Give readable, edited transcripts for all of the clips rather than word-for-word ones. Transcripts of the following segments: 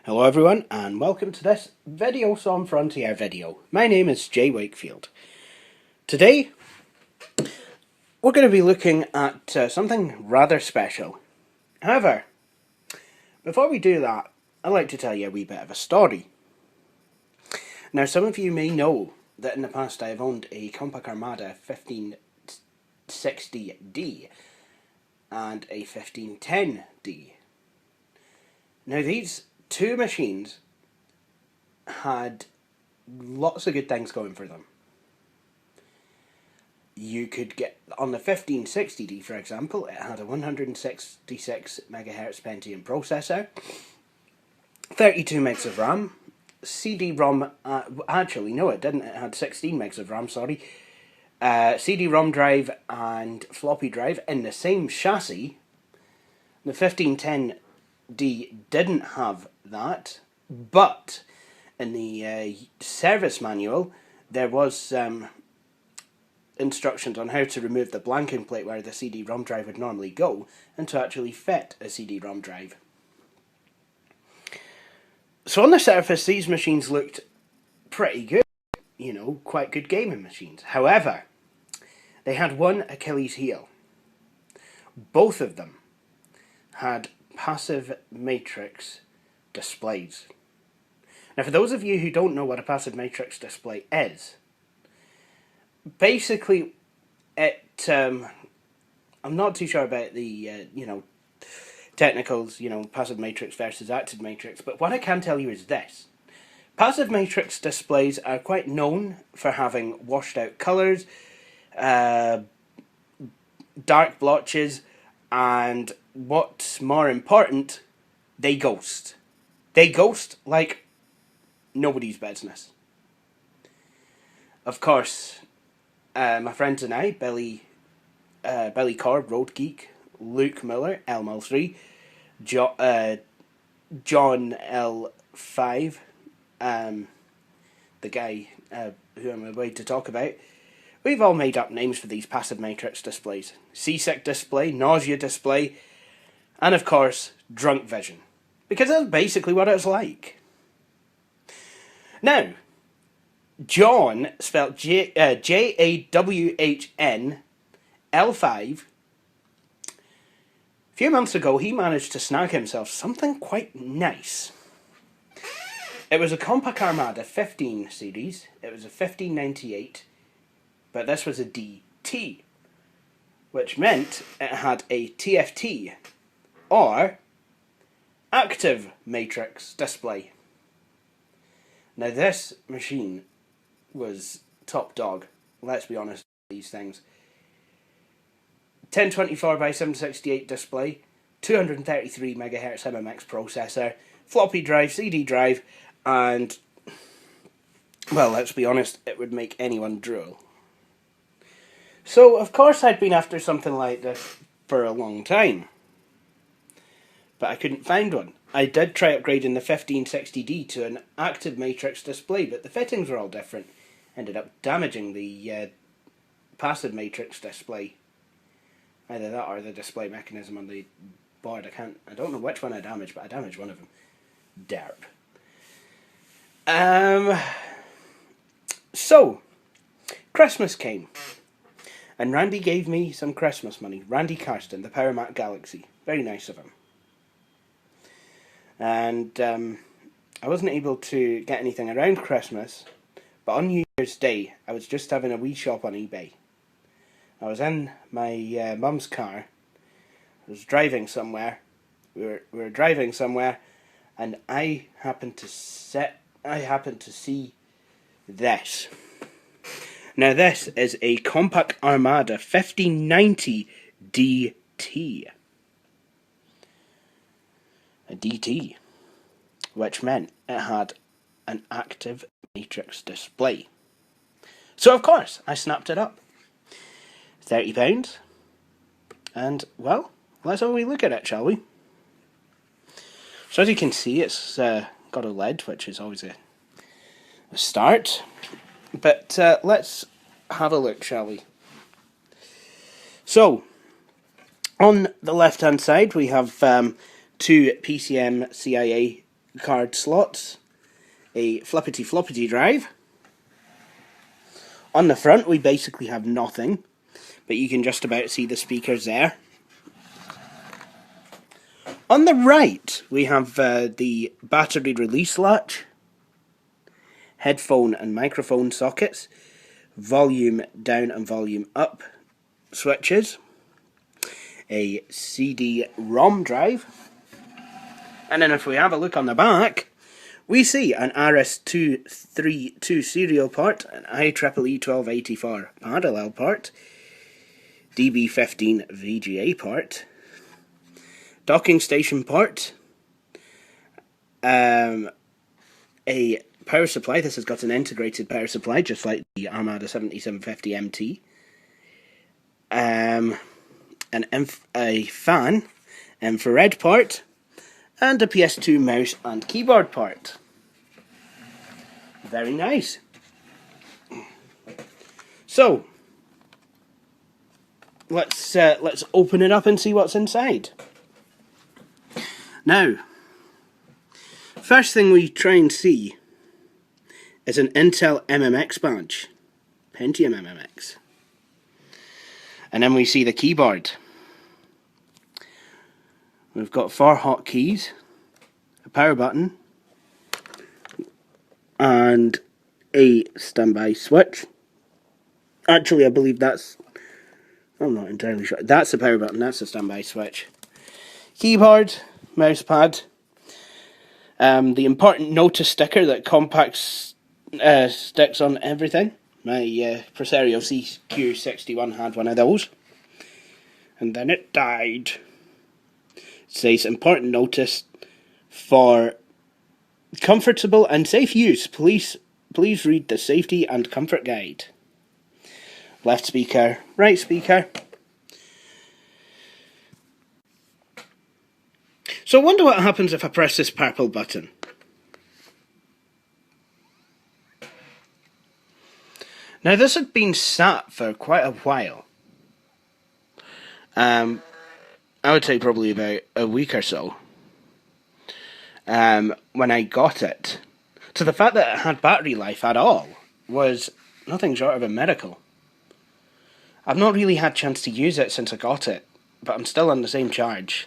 Hello everyone and welcome to this Video Song Frontier video. My name is Jay Wakefield. Today we're going to be looking at something rather special. However, before we do that, I'd like to tell you a wee bit of a story. Now some of you may know that in the past I have owned a Compaq Armada 1560D and a 1510D. Now these two machines had lots of good things going for them. You could get, on the 1560D for example, it had a 166 MHz Pentium processor, 32 megs of RAM, CD-ROM, actually no it didn't, it had 16 megs of RAM, sorry, CD-ROM drive and floppy drive in the same chassis. The 1510D didn't have that, but in the service manual there was instructions on how to remove the blanking plate where the CD-ROM drive would normally go and to actually fit a CD-ROM drive. So on the surface these machines looked pretty good, you know, quite good gaming machines. However, they had one Achilles heel. Both of them had passive matrix displays. Now for those of you who don't know what a passive matrix display is, basically it, I'm not too sure about the, technicals, passive matrix versus active matrix, but what I can tell you is this. Passive matrix displays are quite known for having washed out colours, dark blotches, and what's more important, they ghost. They ghost like nobody's business. Of course, my friends and I, Billy Corb, Road Geek, Luke Miller, LML3, John L5, the guy who I'm about to talk about, we've all made up names for these passive matrix displays. Seasick display, nausea display, and of course, drunk vision. Because that's basically what it's like. Now, John, spelled Jawhn L5, a few months ago he managed to snag himself something quite nice. It was a Compaq Armada 15 series, it was a 1598, but this was a DT, which meant it had a TFT, or active matrix display. Now this machine was top dog, let's be honest with these things. 1024 by 768 display, 233 MHz MMX processor, floppy drive, CD drive, and, well, let's be honest, it would make anyone drool. So, of course I'd been after something like this for a long time, but I couldn't find one. I did try upgrading the 1560D to an active matrix display, but the fittings were all different. Ended up damaging the passive matrix display. Either that or the display mechanism on the board. I don't know which one I damaged, but I damaged one of them. Derp. So, Christmas came, and Randy gave me some Christmas money. Randy Karsten, the Power Mac Galaxy. Very nice of him. And I wasn't able to get anything around Christmas, but on New Year's Day, I was just having a wee shop on eBay. I was in my mum's car. I was driving somewhere. We were driving somewhere, and I happened to see this. Now this is a Compaq Armada 1590 DT. A DT, which meant it had an active matrix display. So of course, I snapped it up. £30. And, well, let's have a wee look at it, shall we? So as you can see, it's got a lid, which is always a start. But let's have a look, shall we? So, on the left-hand side, we have two PCM CIA card slots, a flippity-floppity drive. On the front, we basically have nothing, but you can just about see the speakers there. On the right, we have the battery release latch, headphone and microphone sockets, volume down and volume up switches, a CD-ROM drive, and then if we have a look on the back, we see an RS-232 serial port, an IEEE 1284 parallel port, DB15 VGA port, docking station port, a power supply. This has got an integrated power supply, just like the Armada 7750 MT. A fan, infrared port, and a PS2 mouse and keyboard port. Very nice. So, let's open it up and see what's inside. Now, first thing we try and see is an Intel MMX badge, Pentium MMX. And then we see the keyboard. We've got 4 hotkeys, a power button, and a standby switch. Actually, I believe I'm not entirely sure. That's the power button, that's the standby switch. Keyboard, mouse pad, the important notice sticker that Compaq sticks on everything. My Presario CQ61 had one of those, and then it died. It says, important notice for comfortable and safe use. Please read the safety and comfort guide. Left speaker, right speaker. So I wonder what happens if I press this purple button. Now this had been sat for quite a while. I would say probably about a week or so. When I got it. So the fact that it had battery life at all was nothing short of a miracle. I've not really had a chance to use it since I got it, but I'm still on the same charge.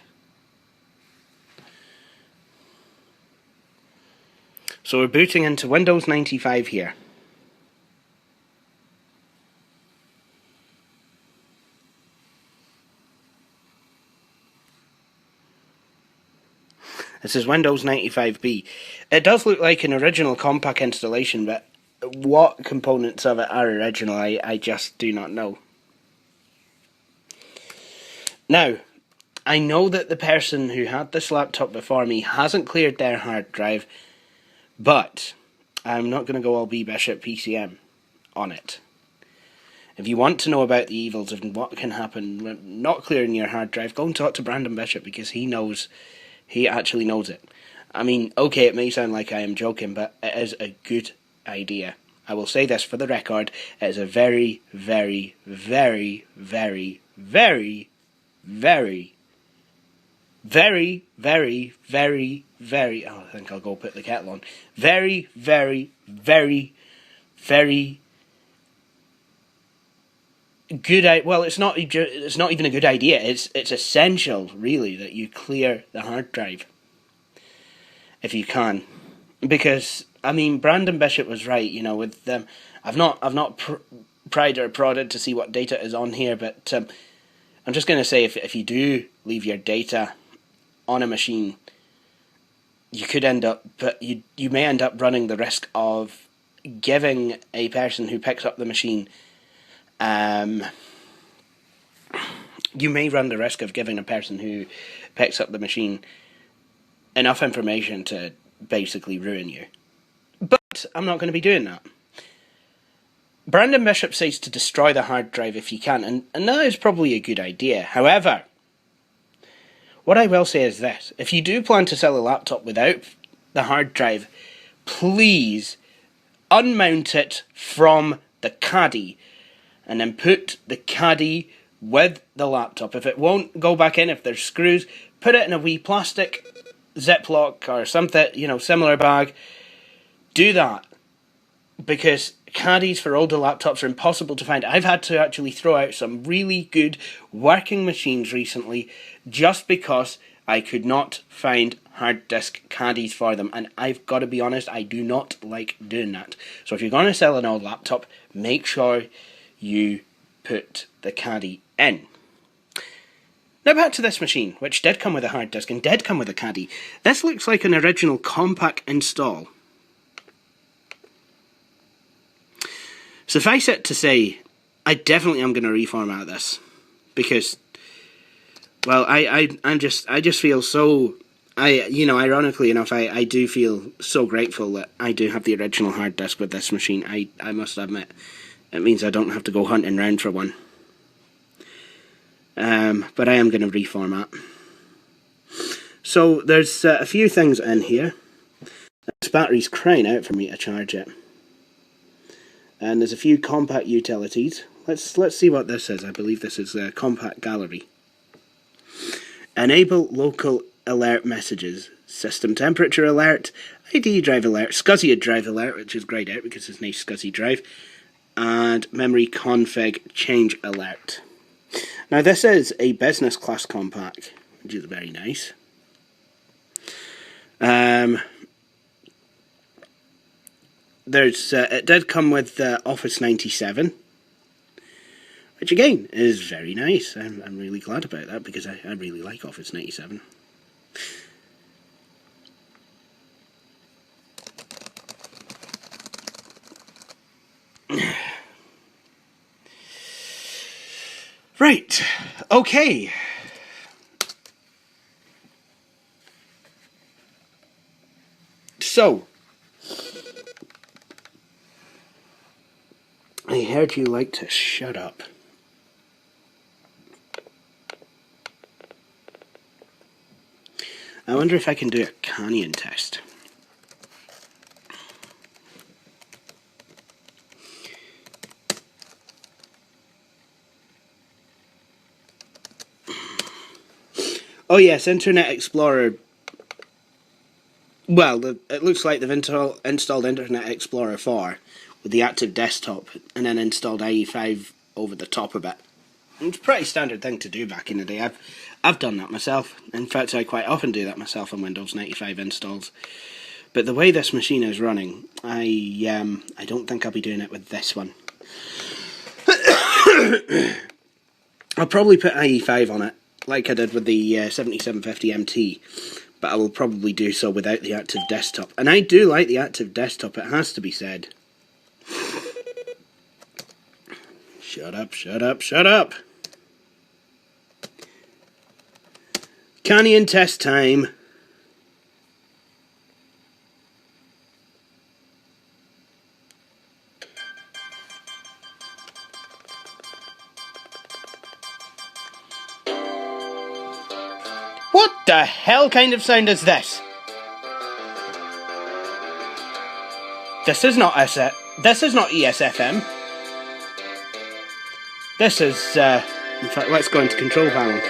So we're booting into Windows 95 here. This is Windows 95B. It does look like an original Compaq installation, but what components of it are original, I just do not know. Now, I know that the person who had this laptop before me hasn't cleared their hard drive, but I'm not going to go all Bishop PCM on it. If you want to know about the evils of what can happen when not clearing your hard drive, go and talk to Brandon Bishop, because he actually knows it. I mean, okay, it may sound like I am joking, but it is a good idea. I will say this for the record, it is a very, very, very, very, very, very, very, very, very, very, oh, I think I'll go put the kettle on. Very, very, very, very good. Well, it's not even a good idea. It's essential, really, that you clear the hard drive if you can, because I mean, Brandon Bishop was right. You know, with them, I've not pried or prodded to see what data is on here, but I'm just going to say if you do leave your data on a machine, you could end up, but you may end up running the risk of giving a person who picks up the machine, you may run the risk of giving a person who picks up the machine enough information to basically ruin you. But I'm not going to be doing that. Brandon Bishop says to destroy the hard drive if you can, and that is probably a good idea. However, what I will say is this: if you do plan to sell a laptop without the hard drive, please unmount it from the caddy and then put the caddy with the laptop. If it won't go back in, if there's screws, put it in a wee plastic Ziploc or something, similar bag. Do that, because caddies for older laptops are impossible to find. I've had to actually throw out some really good working machines recently just because I could not find hard disk caddies for them, and I've got to be honest, I do not like doing that. So if you're going to sell an old laptop, make sure you put the caddy in. Now back to this machine, which did come with a hard disk and did come with a caddy. This looks like an original Compaq install. Suffice it to say, I definitely am going to reformat this, because, well, I just feel so, ironically enough, I do feel so grateful that I do have the original hard disk with this machine. I must admit, it means I don't have to go hunting round for one. But I am going to reformat. So there's a few things in here. This battery's crying out for me to charge it. And there's a few Compaq utilities. Let's see what this is. I believe this is a Compaq Gallery. Enable local alert messages. System temperature alert. ID drive alert. SCSI drive alert, which is greyed out because it's a nice SCSI drive. And memory config change alert. Now this is a business class Compaq, which is very nice. It did come with Office 97, which again is very nice. I'm really glad about that, because I really like Office 97. Right, okay. So, I heard you like to shut up. I wonder if I can do a canyon test. Oh yes, Internet Explorer. Well, it looks like they've installed Internet Explorer 4 with the active desktop, and then installed IE5 over the top of it. It's a pretty standard thing to do back in the day. I've done that myself. In fact, I quite often do that myself on Windows 95 installs. But the way this machine is running, I don't think I'll be doing it with this one. I'll probably put IE5 on it, like I did with the 7750 MT, but I will probably do so without the active desktop. And I do like the active desktop, it has to be said. Shut up, shut up, shut up! Canyon test time. What the hell kind of sound is this? This is not ESFM. This is, in fact, let's go into control panel.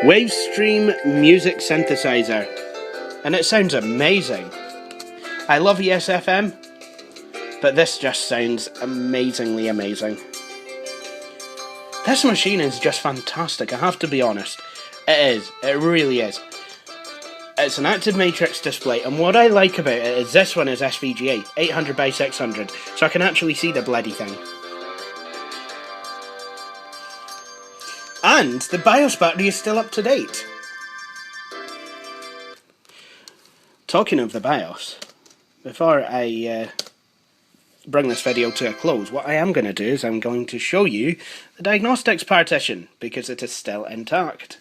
Wavestream music synthesizer, and it sounds amazing. I love ESFM, but this just sounds amazingly amazing. This machine is just fantastic, I have to be honest. It is. It really is. It's an active matrix display, and what I like about it is this one is SVGA, 800 by 600, so I can actually see the bloody thing. And the BIOS battery is still up to date. Talking of the BIOS, before I bring this video to a close, what I am going to do is I'm going to show you the Diagnostics Partition, because it is still intact.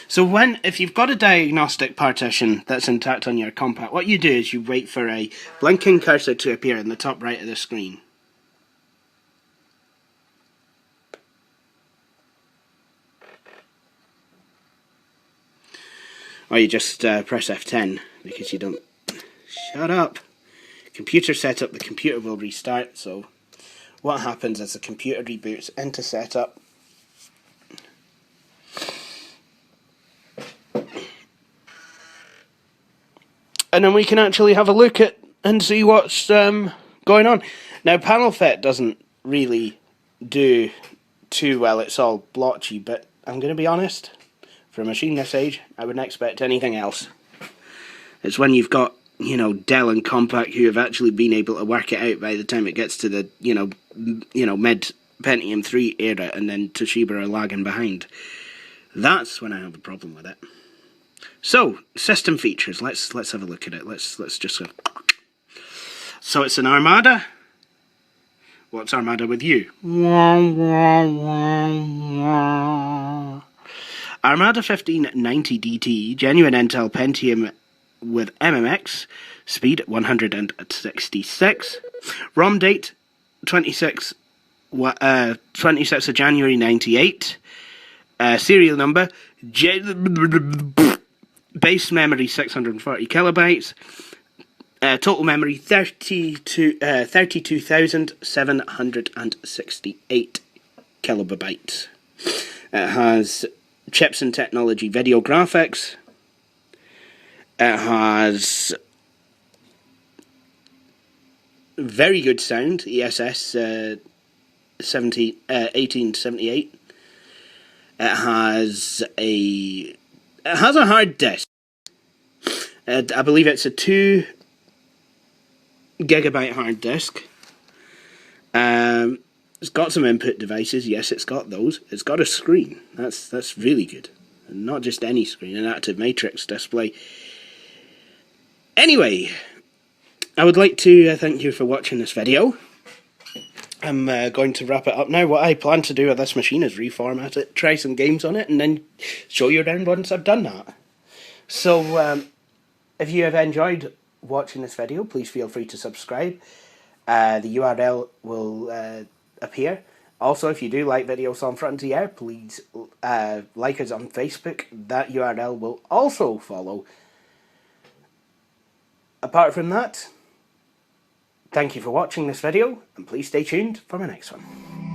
So if you've got a diagnostic partition that's intact on your Compaq, what you do is you wait for a blinking cursor to appear in the top right of the screen. Or you just press F10 because you don't... Shut up! Computer setup, the computer will restart, so what happens is the computer reboots into setup. And then we can actually have a look at and see what's going on. Now, panel fit doesn't really do too well. It's all blotchy, but I'm going to be honest. For a machine this age, I wouldn't expect anything else. It's when you've got, you know, Dell and Compaq who have actually been able to work it out by the time it gets to the, you know, mid Pentium 3 era, and then Toshiba are lagging behind. That's when I have a problem with it. So, system features. Let's have a look at it. Let's just go. So it's an Armada. What's Armada with you? Armada 1590 DT, genuine Intel Pentium with MMX, speed 166, ROM date 26th of January 98, serial number, base memory 640 kilobytes, total memory 32,768 kilobytes. It has chips and technology video graphics. It has very good sound, ESS 1878. It has a hard disk. I believe it's a 2 gigabyte hard disk. It's got some input devices. Yes, it's got those. It's got a screen. That's really good. And not just any screen, an active matrix display. Anyway, I would like to thank you for watching this video. I'm going to wrap it up now. What I plan to do with this machine is reformat it, try some games on it, and then show you around once I've done that. So, if you have enjoyed watching this video, please feel free to subscribe. The URL will appear. Also, if you do like videos on Frontier, please like us on Facebook. That URL will also follow. Apart from that, thank you for watching this video, and please stay tuned for my next one.